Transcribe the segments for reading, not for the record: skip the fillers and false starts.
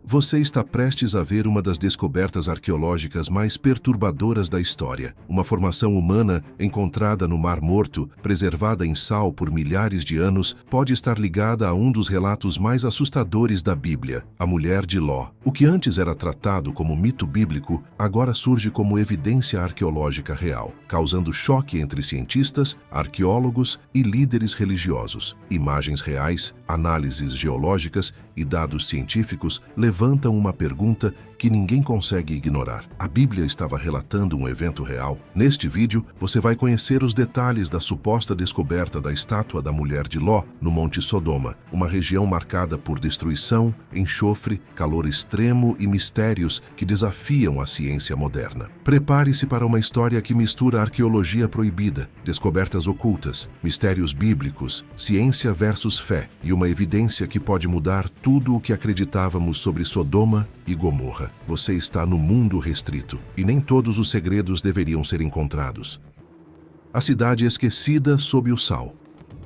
Você está prestes a ver uma das descobertas arqueológicas mais perturbadoras da história. Uma formação humana encontrada no Mar Morto, preservada em sal por milhares de anos, pode estar ligada a um dos relatos mais assustadores da Bíblia, a mulher de Ló. O que antes era tratado como mito bíblico, agora surge como evidência arqueológica real, causando choque entre cientistas, arqueólogos e líderes religiosos. Imagens reais, análises geológicas e dados científicos levantam uma pergunta que ninguém consegue ignorar. A Bíblia estava relatando um evento real? Neste vídeo, você vai conhecer os detalhes da suposta descoberta da estátua da mulher de Ló no Monte Sodoma, uma região marcada por destruição, enxofre, calor extremo e mistérios que desafiam a ciência moderna. Prepare-se para uma história que mistura arqueologia proibida, descobertas ocultas, mistérios bíblicos, ciência versus fé e uma evidência que pode mudar tudo o que acreditávamos sobre Sodoma e Gomorra. Você está no mundo restrito, e nem todos os segredos deveriam ser encontrados. A cidade esquecida sob o sal.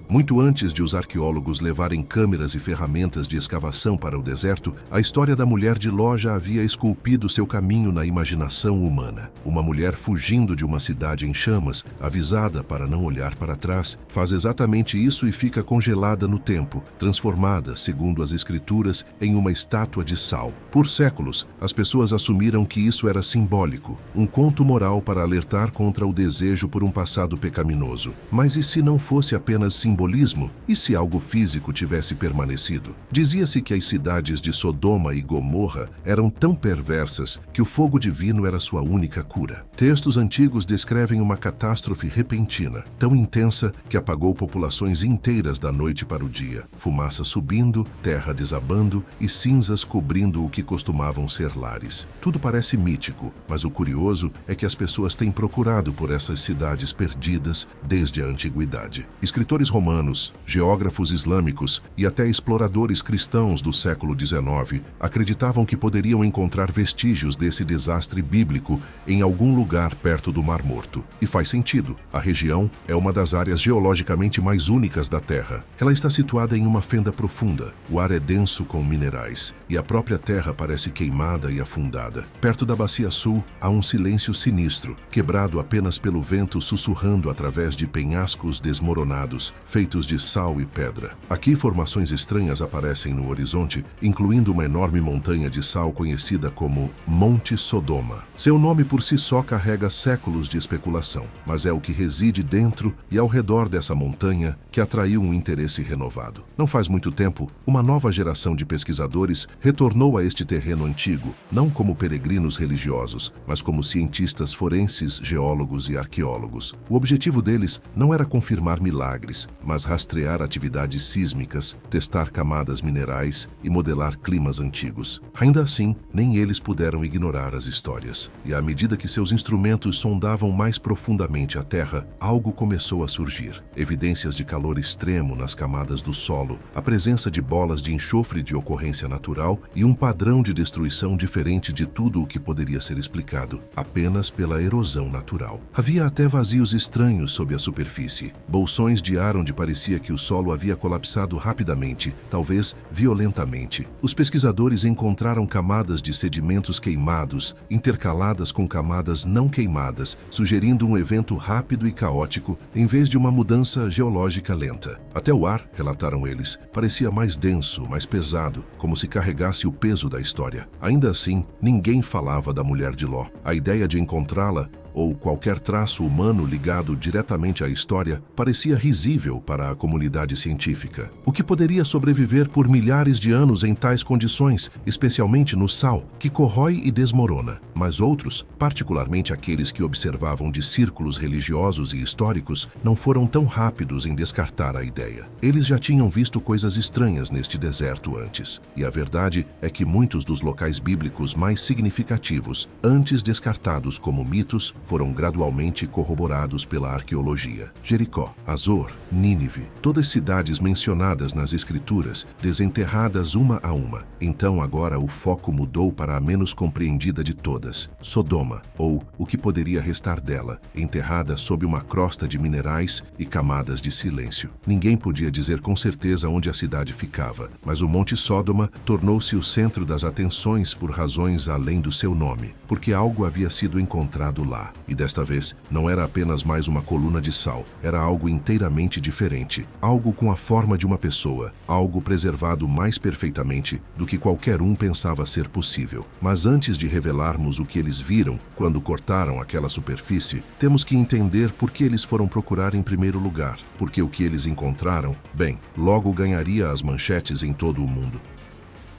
Muito antes de os arqueólogos levarem câmeras e ferramentas de escavação para o deserto, a história da mulher de Ló já havia esculpido seu caminho na imaginação humana. Uma mulher fugindo de uma cidade em chamas, avisada para não olhar para trás, faz exatamente isso e fica congelada no tempo, transformada, segundo as escrituras, em uma estátua de sal. Por séculos, as pessoas assumiram que isso era simbólico, um conto moral para alertar contra o desejo por um passado pecaminoso. Mas e se não fosse apenas simbolismo? E se algo físico tivesse permanecido? Dizia-se que as cidades de Sodoma e Gomorra eram tão perversas que o fogo divino era sua única cura. Textos antigos descrevem uma catástrofe repentina, tão intensa que apagou populações inteiras da noite para o dia. Fumaça subindo, terra desabando e cinzas cobrindo o que costumavam ser lares. Tudo parece mítico, mas o curioso é que as pessoas têm procurado por essas cidades perdidas desde a antiguidade. Escritores romanos, geógrafos islâmicos e até exploradores cristãos do século XIX acreditavam que poderiam encontrar vestígios desse desastre bíblico em algum lugar perto do Mar Morto. E faz sentido. A região é uma das áreas geologicamente mais únicas da Terra. Ela está situada em uma fenda profunda. O ar é denso com minerais e a própria terra parece queimada e afundada. Perto da Bacia Sul há um silêncio sinistro, quebrado apenas pelo vento sussurrando através de penhascos desmoronados, feitos de sal e pedra. Aqui formações estranhas aparecem no horizonte, incluindo uma enorme montanha de sal conhecida como Monte Sodoma. Seu nome por si só carrega séculos de especulação, mas é o que reside dentro e ao redor dessa montanha que atraiu um interesse renovado. Não faz muito tempo, uma nova geração de pesquisadores retornou a este terreno antigo, não como peregrinos religiosos, mas como cientistas forenses, geólogos e arqueólogos. O objetivo deles não era confirmar milagres, mas rastrear atividades sísmicas, testar camadas minerais e modelar climas antigos. Ainda assim, nem eles puderam ignorar as histórias. E à medida que seus instrumentos sondavam mais profundamente a Terra, algo começou a surgir. Evidências de calor extremo nas camadas do solo, a presença de bolas de enxofre de ocorrência natural e um padrão de destruição diferente de tudo o que poderia ser explicado apenas pela erosão natural. Havia até vazios estranhos sob a superfície, bolsões de ar onde parecia que o solo havia colapsado rapidamente, talvez violentamente. Os pesquisadores encontraram camadas de sedimentos queimados, intercaladas com camadas não queimadas, sugerindo um evento rápido e caótico, em vez de uma mudança geológica lenta. Até o ar, relataram eles, parecia mais denso, mais pesado, como se carregasse o peso da história. Ainda assim, ninguém falava da mulher de Ló. A ideia de encontrá-la ou qualquer traço humano ligado diretamente à história, parecia risível para a comunidade científica. O que poderia sobreviver por milhares de anos em tais condições, especialmente no sal, que corrói e desmorona? Mas outros, particularmente aqueles que observavam de círculos religiosos e históricos, não foram tão rápidos em descartar a ideia. Eles já tinham visto coisas estranhas neste deserto antes. E a verdade é que muitos dos locais bíblicos mais significativos, antes descartados como mitos, foram gradualmente corroborados pela arqueologia. Jericó, Azor, Nínive, todas cidades mencionadas nas escrituras, desenterradas uma a uma. Então agora o foco mudou para a menos compreendida de todas, Sodoma, ou o que poderia restar dela, enterrada sob uma crosta de minerais e camadas de silêncio. Ninguém podia dizer com certeza onde a cidade ficava, mas o Monte Sódoma tornou-se o centro das atenções por razões além do seu nome, porque algo havia sido encontrado lá. E desta vez, não era apenas mais uma coluna de sal, era algo inteiramente diferente, algo com a forma de uma pessoa, algo preservado mais perfeitamente do que qualquer um pensava ser possível. Mas antes de revelarmos o que eles viram quando cortaram aquela superfície, temos que entender por que eles foram procurar em primeiro lugar, porque o que eles encontraram, bem, logo ganharia as manchetes em todo o mundo.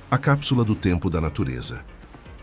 A cápsula do tempo da natureza.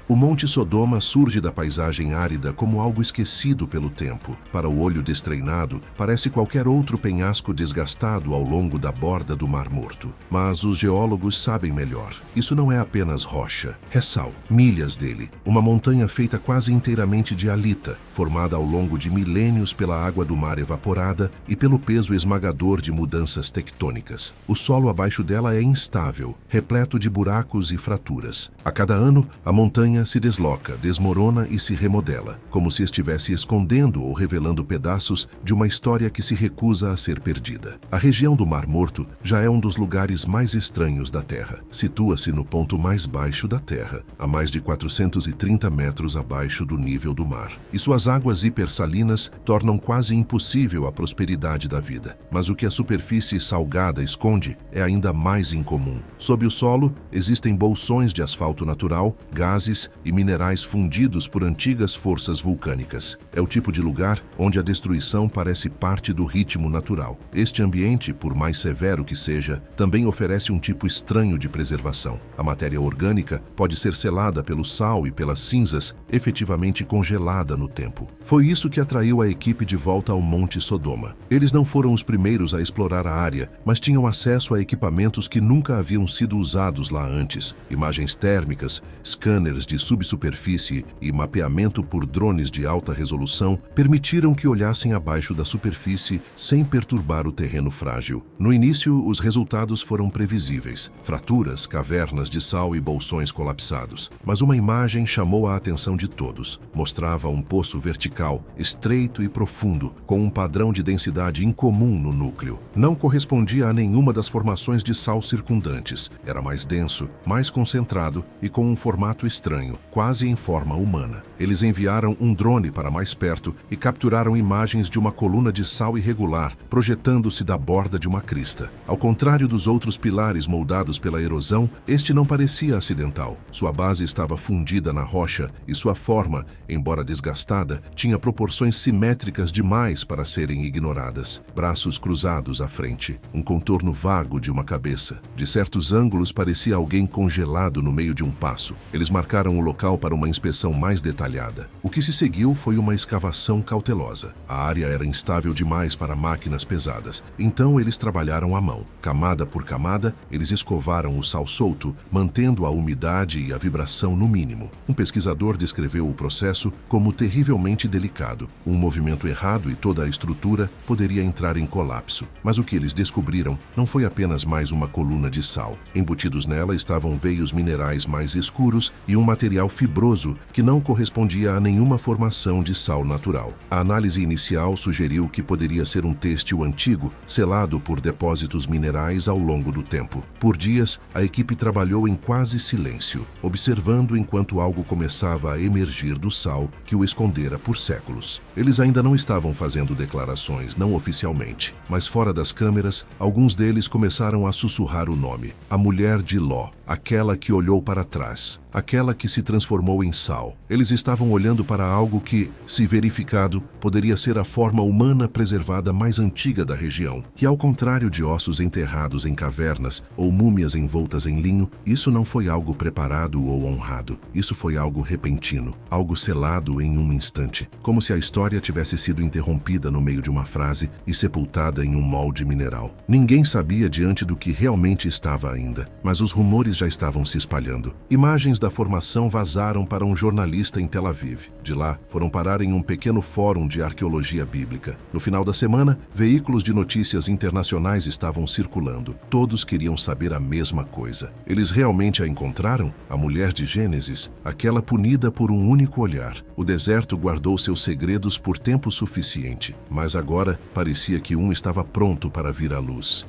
O Monte Sodoma surge da paisagem árida como algo esquecido pelo tempo. Para o olho destreinado, parece qualquer outro penhasco desgastado ao longo da borda do Mar Morto. Mas os geólogos sabem melhor. Isso não é apenas rocha, é sal, milhas dele. Uma montanha feita quase inteiramente de halita, formada ao longo de milênios pela água do mar evaporada e pelo peso esmagador de mudanças tectônicas. O solo abaixo dela é instável, repleto de buracos e fraturas. A cada ano, a montanha se desloca, desmorona e se remodela, como se estivesse escondendo ou revelando pedaços de uma história que se recusa a ser perdida. A região do Mar Morto já é um dos lugares mais estranhos da Terra. Situa-se no ponto mais baixo da Terra, a mais de 430 metros abaixo do nível do mar. E suas águas hipersalinas tornam quase impossível a prosperidade da vida. Mas o que a superfície salgada esconde é ainda mais incomum. Sob o solo, existem bolsões de asfalto natural, gases e minerais fundidos por antigas forças vulcânicas. É o tipo de lugar onde a destruição parece parte do ritmo natural. Este ambiente, por mais severo que seja, também oferece um tipo estranho de preservação. A matéria orgânica pode ser selada pelo sal e pelas cinzas, efetivamente congelada no tempo. Foi isso que atraiu a equipe de volta ao Monte Sodoma. Eles não foram os primeiros a explorar a área, mas tinham acesso a equipamentos que nunca haviam sido usados lá antes. Imagens térmicas, scanners de subsuperfície e mapeamento por drones de alta resolução permitiram que olhassem abaixo da superfície sem perturbar o terreno frágil. No início, os resultados foram previsíveis: fraturas, cavernas de sal e bolsões colapsados. Mas uma imagem chamou a atenção de todos. Mostrava um poço vertical, estreito e profundo, com um padrão de densidade incomum no núcleo. Não correspondia a nenhuma das formações de sal circundantes. Era mais denso, mais concentrado e com um formato estranho, quase em forma humana. Eles enviaram um drone para mais perto e capturaram imagens de uma coluna de sal irregular, projetando-se da borda de uma crista. Ao contrário dos outros pilares moldados pela erosão, este não parecia acidental. Sua base estava fundida na rocha e sua forma, embora desgastada, tinha proporções simétricas demais para serem ignoradas. Braços cruzados à frente, um contorno vago de uma cabeça. De certos ângulos parecia alguém congelado no meio de um passo. Eles marcaram o local para uma inspeção mais detalhada. O que se seguiu foi uma escavação cautelosa. A área era instável demais para máquinas pesadas, então eles trabalharam à mão. Camada por camada, eles escovaram o sal solto, mantendo a umidade e a vibração no mínimo. Um pesquisador descreveu o processo como terrivelmente delicado. Um movimento errado e toda a estrutura poderia entrar em colapso. Mas o que eles descobriram não foi apenas mais uma coluna de sal. Embutidos nela estavam veios minerais mais escuros e um material fibroso que não correspondia a nenhuma formação de sal natural. A análise inicial sugeriu que poderia ser um têxtil antigo, selado por depósitos minerais ao longo do tempo. Por dias, a equipe trabalhou em quase silêncio, observando enquanto algo começava a emergir do sal que o escondera por séculos. Eles ainda não estavam fazendo declarações, não oficialmente, mas fora das câmeras, alguns deles começaram a sussurrar o nome: a mulher de Ló, aquela que olhou para trás, aquela que se transformou em sal. Eles estavam olhando para algo que, se verificado, poderia ser a forma humana preservada mais antiga da região. E ao contrário de ossos enterrados em cavernas ou múmias envoltas em linho, isso não foi algo preparado ou honrado. Isso foi algo repentino, algo selado em um instante, como se a história tivesse sido interrompida no meio de uma frase e sepultada em um molde mineral. Ninguém sabia diante do que realmente estava ainda, mas os rumores já estavam se espalhando. Imagens da formação vazaram para um jornalista em Tel Aviv. De lá, foram parar em um pequeno fórum de arqueologia bíblica. No final da semana, veículos de notícias internacionais estavam circulando. Todos queriam saber a mesma coisa. Eles realmente a encontraram? A mulher de Gênesis, aquela punida por um único olhar. O deserto guardou seus segredos por tempo suficiente, mas agora parecia que um estava pronto para vir à luz.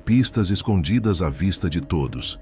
Pistas escondidas à vista de todos.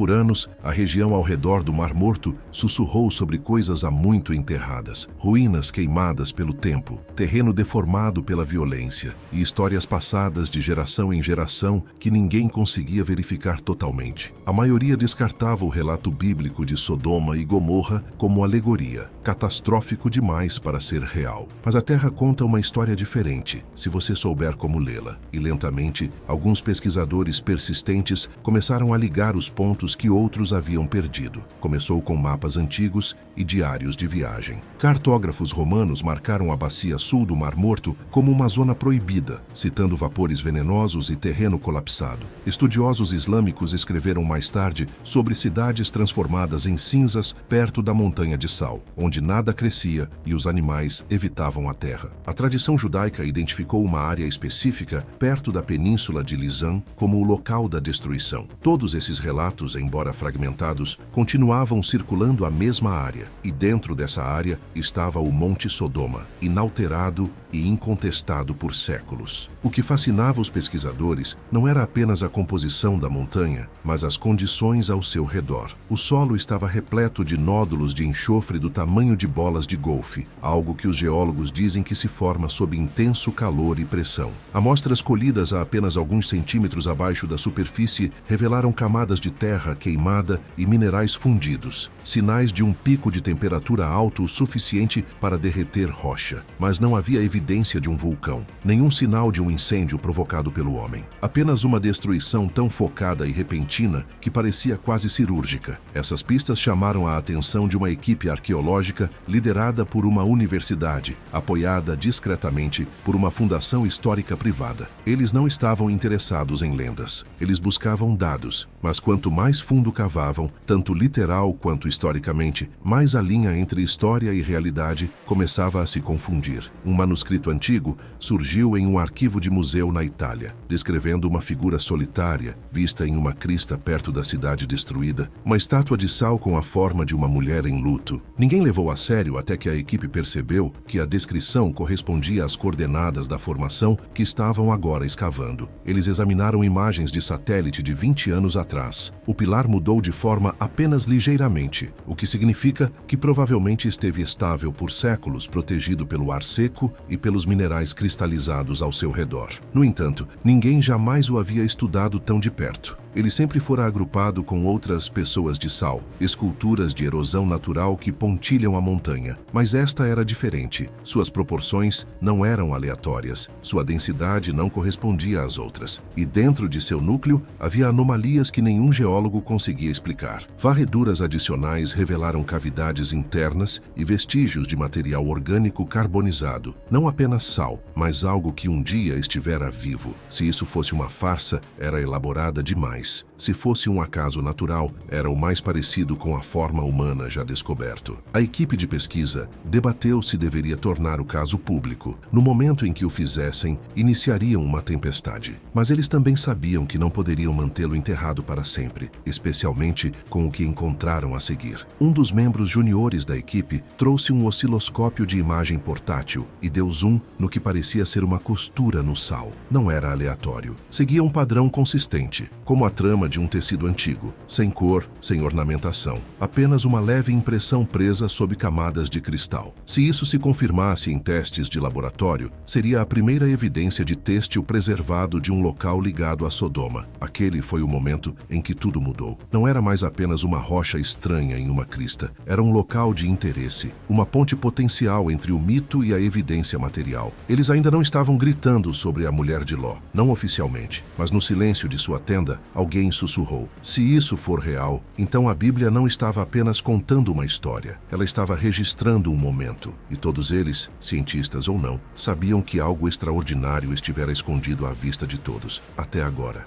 Por anos, a região ao redor do Mar Morto sussurrou sobre coisas há muito enterradas, ruínas queimadas pelo tempo, terreno deformado pela violência e histórias passadas de geração em geração que ninguém conseguia verificar totalmente. A maioria descartava o relato bíblico de Sodoma e Gomorra como alegoria, catastrófico demais para ser real. Mas a Terra conta uma história diferente, se você souber como lê-la. E lentamente, alguns pesquisadores persistentes começaram a ligar os pontos que outros haviam perdido. Começou com mapas antigos e diários de viagem. Cartógrafos romanos marcaram a bacia sul do Mar Morto como uma zona proibida, citando vapores venenosos e terreno colapsado. Estudiosos islâmicos escreveram mais tarde sobre cidades transformadas em cinzas perto da Montanha de Sal, onde nada crescia e os animais evitavam a terra. A tradição judaica identificou uma área específica perto da península de Lisã como o local da destruição. Todos esses relatos, embora fragmentados, continuavam circulando a mesma área, e dentro dessa área estava o Monte Sodoma, inalterado e incontestado por séculos. O que fascinava os pesquisadores não era apenas a composição da montanha, mas as condições ao seu redor. O solo estava repleto de nódulos de enxofre do tamanho de bolas de golfe, algo que os geólogos dizem que se forma sob intenso calor e pressão. Amostras colhidas a apenas alguns centímetros abaixo da superfície revelaram camadas de terra queimada e minerais fundidos, sinais de um pico de temperatura alto o suficiente para derreter rocha. Mas não havia evidência de um vulcão, nenhum sinal de um incêndio provocado pelo homem. Apenas uma destruição tão focada e repentina que parecia quase cirúrgica. Essas pistas chamaram a atenção de uma equipe arqueológica liderada por uma universidade, apoiada discretamente por uma fundação histórica privada. Eles não estavam interessados em lendas. Eles buscavam dados, mas quanto mais fundo cavavam, tanto literal quanto historicamente, mais a linha entre história e realidade começava a se confundir. Um manuscrito antigo surgiu em um arquivo de museu na Itália, descrevendo uma figura solitária, vista em uma crista perto da cidade destruída, uma estátua de sal com a forma de uma mulher em luto. Ninguém levou a sério até que a equipe percebeu que a descrição correspondia às coordenadas da formação que estavam agora escavando. Eles examinaram imagens de satélite de 20 anos atrás. O pilar mudou de forma apenas ligeiramente, o que significa que provavelmente esteve estável por séculos, protegido pelo ar seco e pelos minerais cristalizados ao seu redor. No entanto, ninguém jamais o havia estudado tão de perto. Ele sempre fora agrupado com outras pessoas de sal, esculturas de erosão natural que pontilham a montanha. Mas esta era diferente. Suas proporções não eram aleatórias, sua densidade não correspondia às outras. E dentro de seu núcleo havia anomalias que nenhum geólogo conseguia explicar. Varreduras adicionais revelaram cavidades internas e vestígios de material orgânico carbonizado. Não apenas sal, mas algo que um dia estivera vivo. Se isso fosse uma farsa, era elaborada demais. Se fosse um acaso natural, era o mais parecido com a forma humana já descoberto. A equipe de pesquisa debateu se deveria tornar o caso público. No momento em que o fizessem, iniciariam uma tempestade. Mas eles também sabiam que não poderiam mantê-lo enterrado para sempre, especialmente com o que encontraram a seguir. Um dos membros juniores da equipe trouxe um osciloscópio de imagem portátil e deu zoom no que parecia ser uma costura no sal. Não era aleatório. Seguia um padrão consistente, como a trama de um tecido antigo, sem cor, sem ornamentação, apenas uma leve impressão presa sob camadas de cristal. Se isso se confirmasse em testes de laboratório, seria a primeira evidência de têxtil preservado de um local ligado a Sodoma. Aquele foi o momento em que tudo mudou. Não era mais apenas uma rocha estranha em uma crista, era um local de interesse, uma ponte potencial entre o mito e a evidência material. Eles ainda não estavam gritando sobre a mulher de Ló, não oficialmente, mas no silêncio de sua tenda, alguém sussurrou: se isso for real, então a Bíblia não estava apenas contando uma história, ela estava registrando um momento. E todos eles, cientistas ou não, sabiam que algo extraordinário estivera escondido à vista de todos, até agora.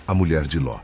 A mulher de Ló.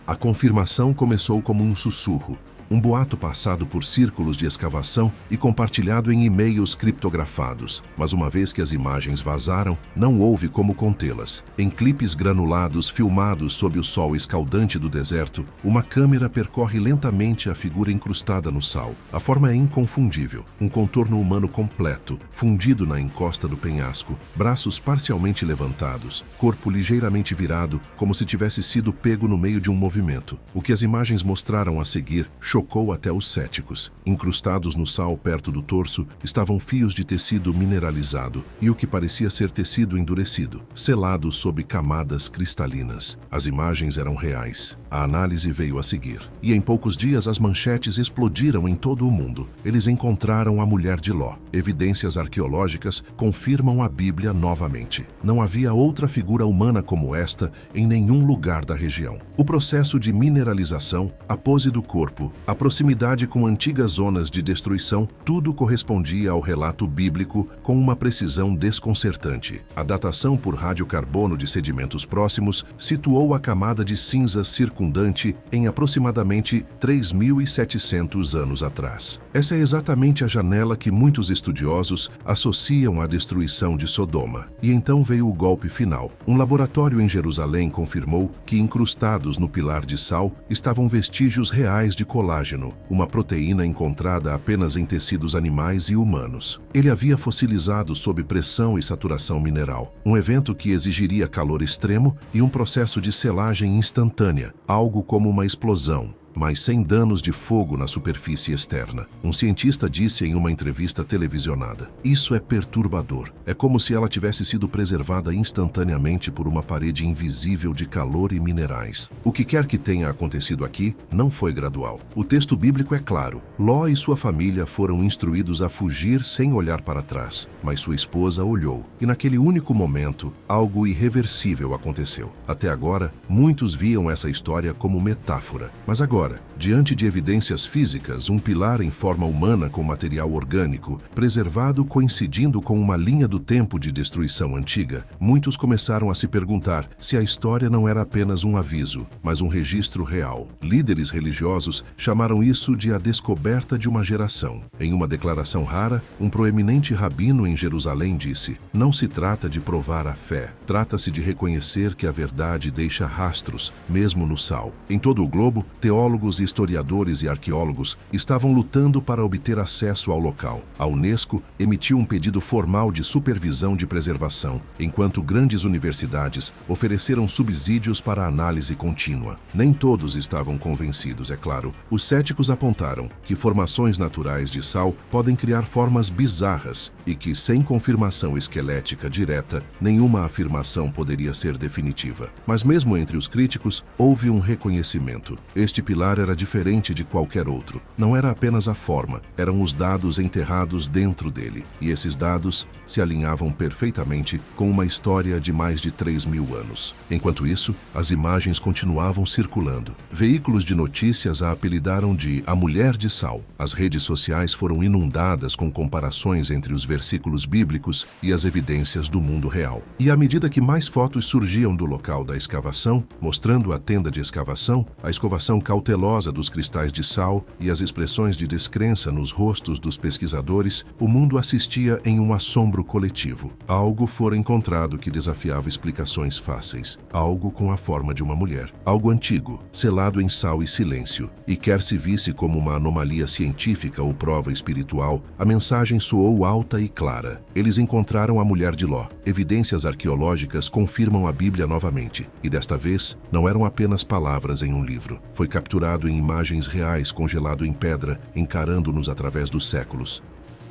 A confirmação começou como um sussurro, um boato passado por círculos de escavação e compartilhado em e-mails criptografados. Mas uma vez que as imagens vazaram, não houve como contê-las. Em clipes granulados filmados sob o sol escaldante do deserto, uma câmera percorre lentamente a figura incrustada no sal. A forma é inconfundível, um contorno humano completo, fundido na encosta do penhasco, braços parcialmente levantados, corpo ligeiramente virado, como se tivesse sido pego no meio de um movimento. O que as imagens mostraram a seguir chocou até os céticos. Incrustados no sal perto do torso estavam fios de tecido mineralizado e o que parecia ser tecido endurecido, selado sob camadas cristalinas. As imagens eram reais. A análise veio a seguir. E em poucos dias as manchetes explodiram em todo o mundo. Eles encontraram a mulher de Ló. Evidências arqueológicas confirmam a Bíblia novamente. Não havia outra figura humana como esta em nenhum lugar da região. O processo de mineralização, a pose do corpo, a proximidade com antigas zonas de destruição, tudo correspondia ao relato bíblico com uma precisão desconcertante. A datação por radiocarbono de sedimentos próximos situou a camada de cinzas circundante em aproximadamente 3.700 anos atrás. Essa é exatamente a janela que muitos estudiosos associam à destruição de Sodoma. E então veio o golpe final. Um laboratório em Jerusalém confirmou que incrustados no pilar de sal estavam vestígios reais de colágeno, uma proteína encontrada apenas em tecidos animais e humanos. Ele havia fossilizado sob pressão e saturação mineral, um evento que exigiria calor extremo e um processo de selagem instantânea, algo como uma explosão, mas sem danos de fogo na superfície externa. Um cientista disse em uma entrevista televisionada: "Isso é perturbador. É como se ela tivesse sido preservada instantaneamente por uma parede invisível de calor e minerais." O que quer que tenha acontecido aqui não foi gradual. O texto bíblico é claro. Ló e sua família foram instruídos a fugir sem olhar para trás, mas sua esposa olhou. E naquele único momento, algo irreversível aconteceu. Até agora, muitos viam essa história como metáfora, mas agora, diante de evidências físicas, um pilar em forma humana com material orgânico, preservado coincidindo com uma linha do tempo de destruição antiga, muitos começaram a se perguntar se a história não era apenas um aviso, mas um registro real. Líderes religiosos chamaram isso de a descoberta de uma geração. Em uma declaração rara, um proeminente rabino em Jerusalém disse: "Não se trata de provar a fé, trata-se de reconhecer que a verdade deixa rastros, mesmo no sal." Em todo o globo, teólogos, historiadores e arqueólogos estavam lutando para obter acesso ao local. A Unesco emitiu um pedido formal de supervisão de preservação, enquanto grandes universidades ofereceram subsídios para a análise contínua. Nem todos estavam convencidos, é claro. Os céticos apontaram que formações naturais de sal podem criar formas bizarras e que, sem confirmação esquelética direta, nenhuma afirmação poderia ser definitiva. Mas mesmo entre os críticos, houve um reconhecimento. Este pilar era diferente de qualquer outro. Não era apenas a forma, eram os dados enterrados dentro dele. E esses dados se alinhavam perfeitamente com uma história de mais de 3.000 anos. Enquanto isso, as imagens continuavam circulando. Veículos de notícias a apelidaram de "a mulher de sal". As redes sociais foram inundadas com comparações entre os versículos bíblicos e as evidências do mundo real. E à medida que mais fotos surgiam do local da escavação, mostrando a tenda de escavação, a escovação cautelosa dos cristais de sal e as expressões de descrença nos rostos dos pesquisadores, o mundo assistia em um assombro coletivo. Algo fora encontrado que desafiava explicações fáceis. Algo com a forma de uma mulher. Algo antigo, selado em sal e silêncio. E quer se visse como uma anomalia científica ou prova espiritual, a mensagem soou alta e clara. Eles encontraram a mulher de Ló. Evidências arqueológicas confirmam a Bíblia novamente. E desta vez, não eram apenas palavras em um livro. Foi capturado em imagens reais, congelado em pedra, encarando-nos através dos séculos.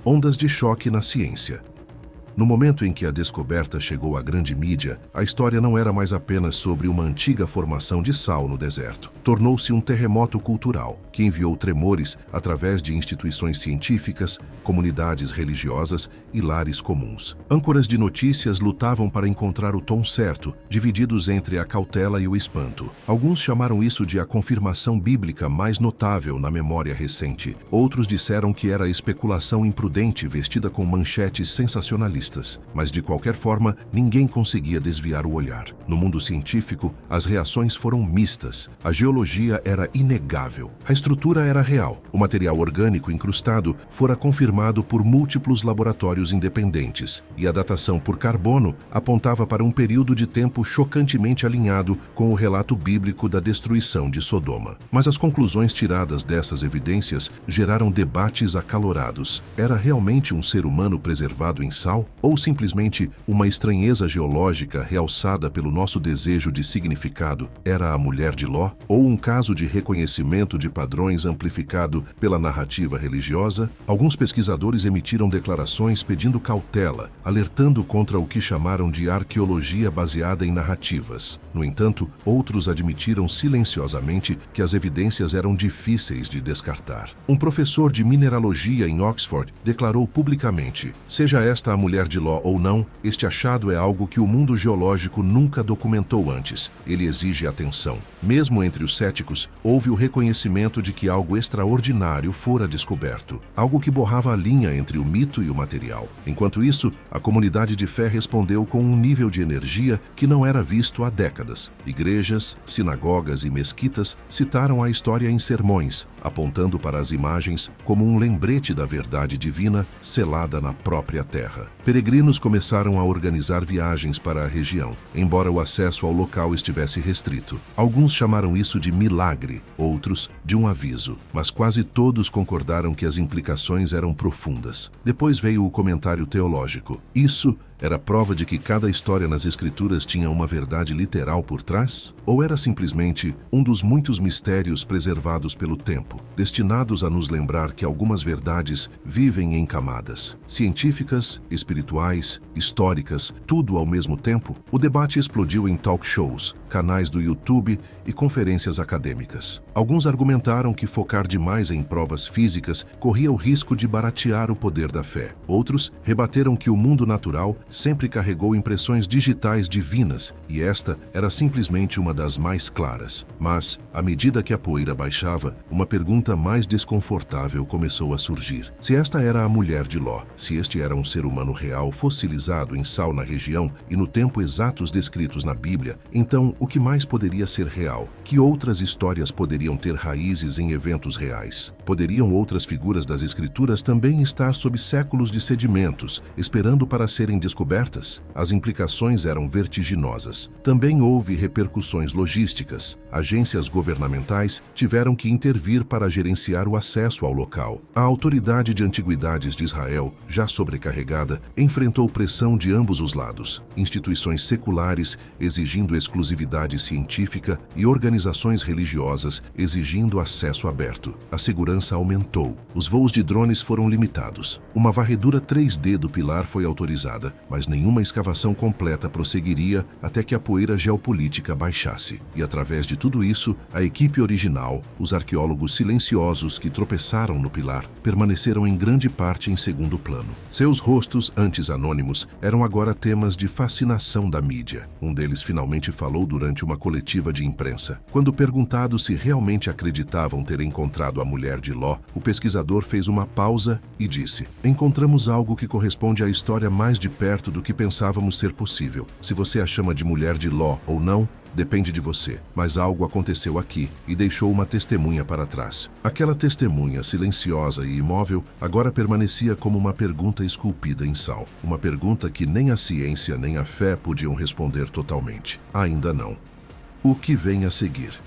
Ondas de choque na ciência. No momento em que a descoberta chegou à grande mídia, a história não era mais apenas sobre uma antiga formação de sal no deserto. Tornou-se um terremoto cultural, que enviou tremores através de instituições científicas, comunidades religiosas e lares comuns. Âncoras de notícias lutavam para encontrar o tom certo, divididos entre a cautela e o espanto. Alguns chamaram isso de a confirmação bíblica mais notável na memória recente. Outros disseram que era especulação imprudente vestida com manchetes sensacionalistas. Mas de qualquer forma, ninguém conseguia desviar o olhar. No mundo científico, as reações foram mistas. A arqueologia era inegável. A estrutura era real. O material orgânico incrustado fora confirmado por múltiplos laboratórios independentes, e a datação por carbono apontava para um período de tempo chocantemente alinhado com o relato bíblico da destruição de Sodoma. Mas as conclusões tiradas dessas evidências geraram debates acalorados. Era realmente um ser humano preservado em sal? Ou simplesmente uma estranheza geológica realçada pelo nosso desejo de significado? Era a mulher de Ló? Ou um caso de reconhecimento de padrões amplificado pela narrativa religiosa? Alguns pesquisadores emitiram declarações pedindo cautela, alertando contra o que chamaram de arqueologia baseada em narrativas. No entanto, outros admitiram silenciosamente que as evidências eram difíceis de descartar. Um professor de mineralogia em Oxford declarou publicamente: seja esta a mulher de Ló ou não, este achado é algo que o mundo geológico nunca documentou antes. Ele exige atenção. Mesmo entre os céticos, houve o reconhecimento de que algo extraordinário fora descoberto, algo que borrava a linha entre o mito e o material. Enquanto isso, a comunidade de fé respondeu com um nível de energia que não era visto há décadas. Igrejas, sinagogas e mesquitas citaram a história em sermões, apontando para as imagens como um lembrete da verdade divina selada na própria terra. Peregrinos começaram a organizar viagens para a região, embora o acesso ao local estivesse restrito. Alguns chamaram isso de milagre, outros de um aviso, mas quase todos concordaram que as implicações eram profundas. Depois veio o comentário teológico. Isso era prova de que cada história nas Escrituras tinha uma verdade literal por trás? Ou era simplesmente um dos muitos mistérios preservados pelo tempo, destinados a nos lembrar que algumas verdades vivem em camadas científicas, espirituais, históricas, tudo ao mesmo tempo? O debate explodiu em talk shows, canais do YouTube e conferências acadêmicas. Alguns argumentaram que focar demais em provas físicas corria o risco de baratear o poder da fé. Outros rebateram que o mundo natural sempre carregou impressões digitais divinas e esta era simplesmente uma das mais claras. Mas, à medida que a poeira baixava, uma pergunta mais desconfortável começou a surgir. Se esta era a mulher de Ló, se este era um ser humano real fossilizado em sal na região e no tempo exatos descritos na Bíblia, então o que mais poderia ser real? Que outras histórias poderiam ter raízes em eventos reais? Poderiam outras figuras das Escrituras também estar sob séculos de sedimentos, esperando para serem descobertas? As implicações eram vertiginosas. Também houve repercussões logísticas. Agências governamentais tiveram que intervir para gerenciar o acesso ao local. A Autoridade de Antiguidades de Israel, já sobrecarregada, enfrentou pressão de ambos os lados. Instituições seculares exigindo exclusividade científica e organizações religiosas exigindo acesso aberto. A segurança aumentou. Os voos de drones foram limitados. Uma varredura 3D do pilar foi autorizada, mas nenhuma escavação completa prosseguiria até que a poeira geopolítica baixasse. E através de tudo isso, a equipe original, os arqueólogos silenciosos que tropeçaram no pilar, permaneceram em grande parte em segundo plano. Seus rostos, antes anônimos, eram agora temas de fascinação da mídia. Um deles finalmente falou durante uma coletiva de imprensa. Quando perguntado se realmente acreditavam ter encontrado a mulher de Ló, o pesquisador fez uma pausa e disse: "Encontramos algo que corresponde à história mais de perto do que pensávamos ser possível. Se você a chama de mulher de Ló ou não, depende de você, mas algo aconteceu aqui e deixou uma testemunha para trás." Aquela testemunha, silenciosa e imóvel, agora permanecia como uma pergunta esculpida em sal. Uma pergunta que nem a ciência nem a fé podiam responder totalmente. Ainda não. O que vem a seguir?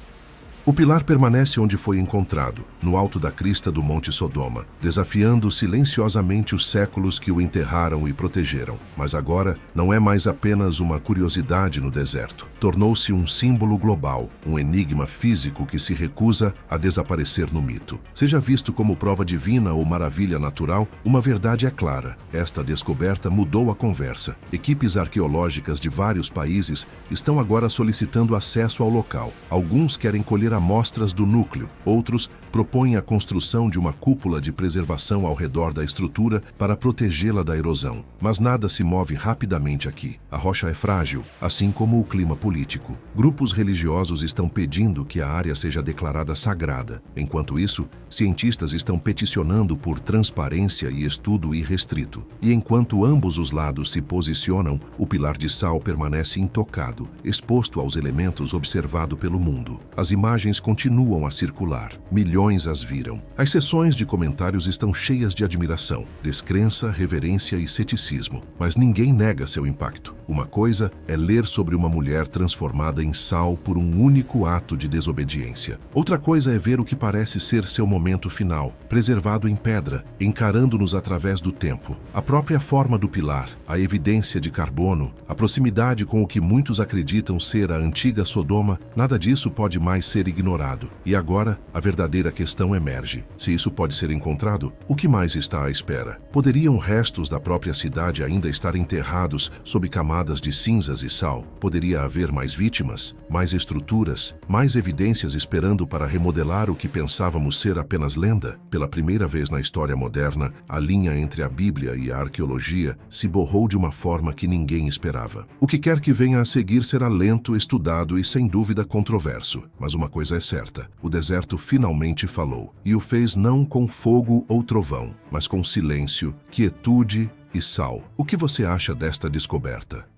O pilar permanece onde foi encontrado, no alto da crista do Monte Sodoma, desafiando silenciosamente os séculos que o enterraram e protegeram. Mas agora não é mais apenas uma curiosidade no deserto. Tornou-se um símbolo global, um enigma físico que se recusa a desaparecer no mito. Seja visto como prova divina ou maravilha natural, uma verdade é clara. Esta descoberta mudou a conversa. Equipes arqueológicas de vários países estão agora solicitando acesso ao local. Alguns querem colher amostras do núcleo, outros propõem a construção de uma cúpula de preservação ao redor da estrutura para protegê-la da erosão. Mas nada se move rapidamente aqui. A rocha é frágil, assim como o clima político. Grupos religiosos estão pedindo que a área seja declarada sagrada. Enquanto isso, cientistas estão peticionando por transparência e estudo irrestrito. E enquanto ambos os lados se posicionam, o pilar de sal permanece intocado, exposto aos elementos observado pelo mundo. As imagens imagens continuam a circular. Milhões as viram. As sessões de comentários estão cheias de admiração, descrença, reverência e ceticismo. Mas ninguém nega seu impacto. Uma coisa é ler sobre uma mulher transformada em sal por um único ato de desobediência. Outra coisa é ver o que parece ser seu momento final, preservado em pedra, encarando-nos através do tempo. A própria forma do pilar, a evidência de carbono, a proximidade com o que muitos acreditam ser a antiga Sodoma, nada disso pode mais ser ignorado. E agora, a verdadeira questão emerge. Se isso pode ser encontrado, o que mais está à espera? Poderiam restos da própria cidade ainda estar enterrados sob camadas de cinzas e sal? Poderia haver mais vítimas, mais estruturas, mais evidências esperando para remodelar o que pensávamos ser apenas lenda? Pela primeira vez na história moderna, a linha entre a Bíblia e a arqueologia se borrou de uma forma que ninguém esperava. O que quer que venha a seguir será lento, estudado e sem dúvida controverso. Mas uma coisa é certa: o deserto finalmente falou, e o fez não com fogo ou trovão, mas com silêncio, quietude e sal. O que você acha desta descoberta?